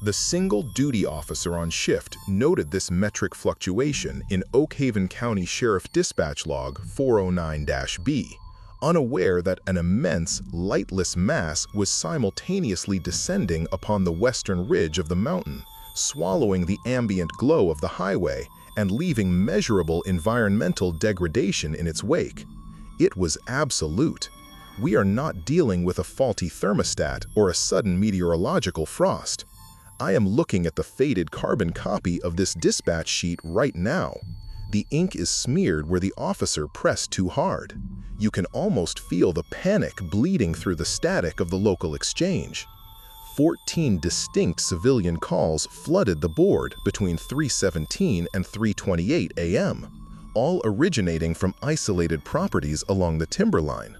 The single duty officer on shift noted this metric fluctuation in Oakhaven County Sheriff Dispatch Log 409-B, unaware that an immense, lightless mass was simultaneously descending upon the western ridge of the mountain, swallowing the ambient glow of the highway and leaving measurable environmental degradation in its wake. It was absolute. We are not dealing with a faulty thermostat or a sudden meteorological frost. I am looking at the faded carbon copy of this dispatch sheet right now. The ink is smeared where the officer pressed too hard. You can almost feel the panic bleeding through the static of the local exchange. 14 distinct civilian calls flooded the board between 3:17 and 3:28 a.m., all originating from isolated properties along the timberline.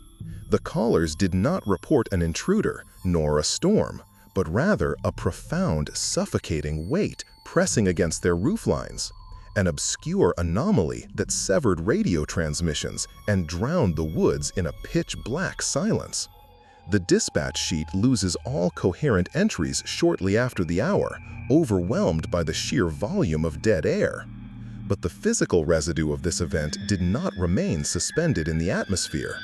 The callers did not report an intruder nor a storm, but rather a profound, suffocating weight pressing against their rooflines, an obscure anomaly that severed radio transmissions and drowned the woods in a pitch-black silence. The dispatch sheet loses all coherent entries shortly after the hour, overwhelmed by the sheer volume of dead air. But the physical residue of this event did not remain suspended in the atmosphere.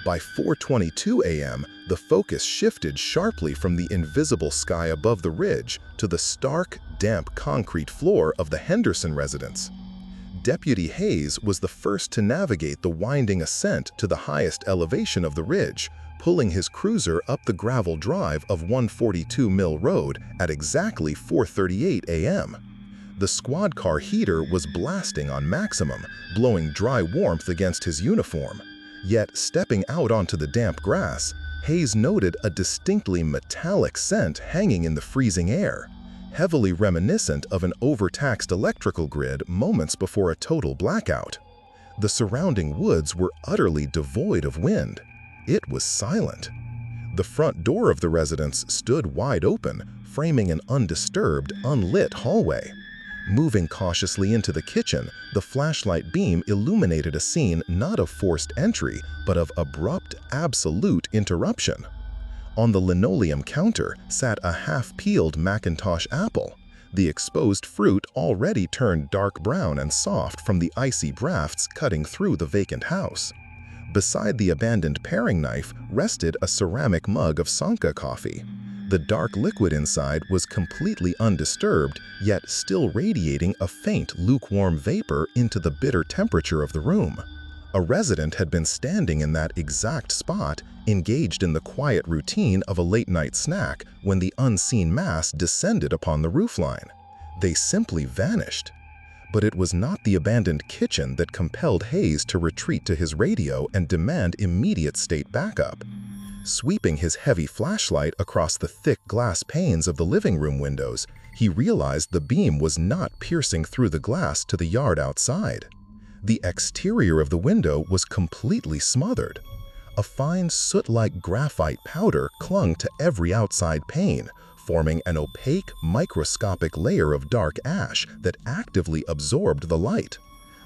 By 4:22 a.m., the focus shifted sharply from the invisible sky above the ridge to the stark, damp concrete floor of the Henderson residence. Deputy Hayes was the first to navigate the winding ascent to the highest elevation of the ridge, pulling his cruiser up the gravel drive of 142 Mill Road at exactly 4:38 a.m. The squad car heater was blasting on maximum, blowing dry warmth against his uniform. Yet, stepping out onto the damp grass, Hayes noted a distinctly metallic scent hanging in the freezing air, heavily reminiscent of an overtaxed electrical grid moments before a total blackout. The surrounding woods were utterly devoid of wind. It was silent. The front door of the residence stood wide open, framing an undisturbed, unlit hallway. Moving cautiously into the kitchen, the flashlight beam illuminated a scene not of forced entry, but of abrupt, absolute interruption. On the linoleum counter sat a half-peeled Macintosh apple, the exposed fruit already turned dark brown and soft from the icy drafts cutting through the vacant house. Beside the abandoned paring knife rested a ceramic mug of Sanka coffee. The dark liquid inside was completely undisturbed, yet still radiating a faint, lukewarm vapor into the bitter temperature of the room. A resident had been standing in that exact spot, engaged in the quiet routine of a late-night snack when the unseen mass descended upon the roofline. They simply vanished. But it was not the abandoned kitchen that compelled Hayes to retreat to his radio and demand immediate state backup. Sweeping his heavy flashlight across the thick glass panes of the living room windows, he realized the beam was not piercing through the glass to the yard outside. The exterior of the window was completely smothered. A fine soot-like graphite powder clung to every outside pane, forming an opaque, microscopic layer of dark ash that actively absorbed the light.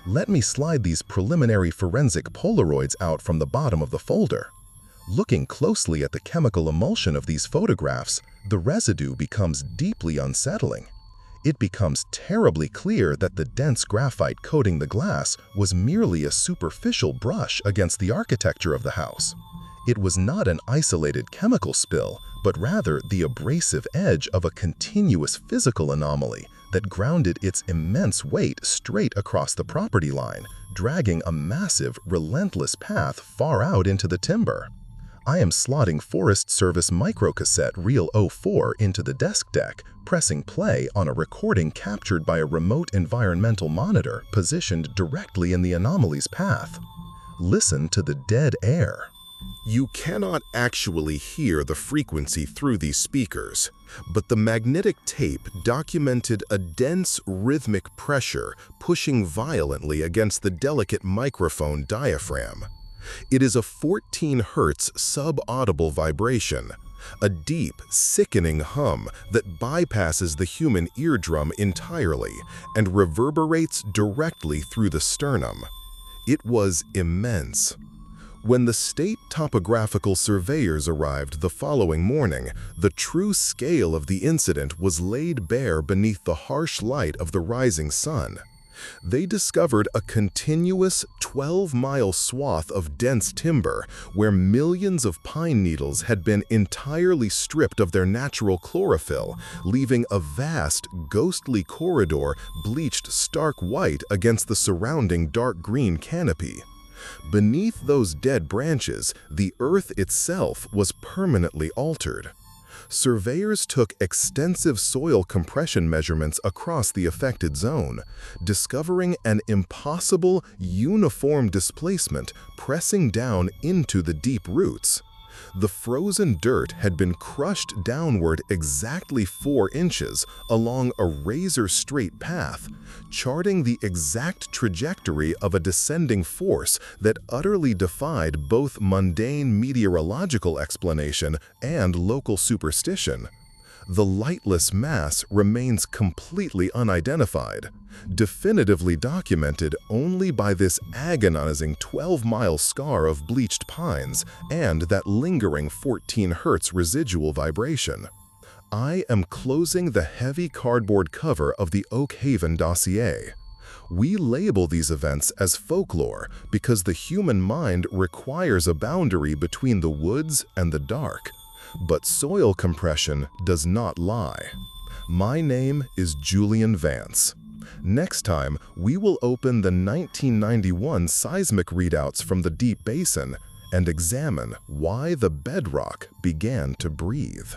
Let me slide these preliminary forensic Polaroids out from the bottom of the folder. Looking closely at the chemical emulsion of these photographs, the residue becomes deeply unsettling. It becomes terribly clear that the dense graphite coating the glass was merely a superficial brush against the architecture of the house. It was not an isolated chemical spill, but rather the abrasive edge of a continuous physical anomaly that grounded its immense weight straight across the property line, dragging a massive, relentless path far out into the timber. I am slotting Forest Service microcassette Reel 04 into the desk deck, pressing play on a recording captured by a remote environmental monitor positioned directly in the anomaly's path. Listen to the dead air. You cannot actually hear the frequency through these speakers, but the magnetic tape documented a dense rhythmic pressure pushing violently against the delicate microphone diaphragm. It is a 14 Hz sub-audible vibration, a deep, sickening hum that bypasses the human eardrum entirely and reverberates directly through the sternum. It was immense. When the state topographical surveyors arrived the following morning, the true scale of the incident was laid bare beneath the harsh light of the rising sun. They discovered a continuous 12-mile swath of dense timber where millions of pine needles had been entirely stripped of their natural chlorophyll, leaving a vast, ghostly corridor bleached stark white against the surrounding dark green canopy. Beneath those dead branches, the earth itself was permanently altered. Surveyors took extensive soil compression measurements across the affected zone, discovering an impossible, uniform displacement pressing down into the deep roots. The frozen dirt had been crushed downward exactly 4 inches along a razor-straight path, charting the exact trajectory of a descending force that utterly defied both mundane meteorological explanation and local superstition. The lightless mass remains completely unidentified, definitively documented only by this agonizing 12-mile scar of bleached pines and that lingering 14 Hz residual vibration. I am closing the heavy cardboard cover of the Oakhaven dossier. We label these events as folklore because the human mind requires a boundary between the woods and the dark. But soil compression does not lie. My name is Julian Vance. Next time, we will open the 1991 seismic readouts from the Deep Basin and examine why the bedrock began to breathe.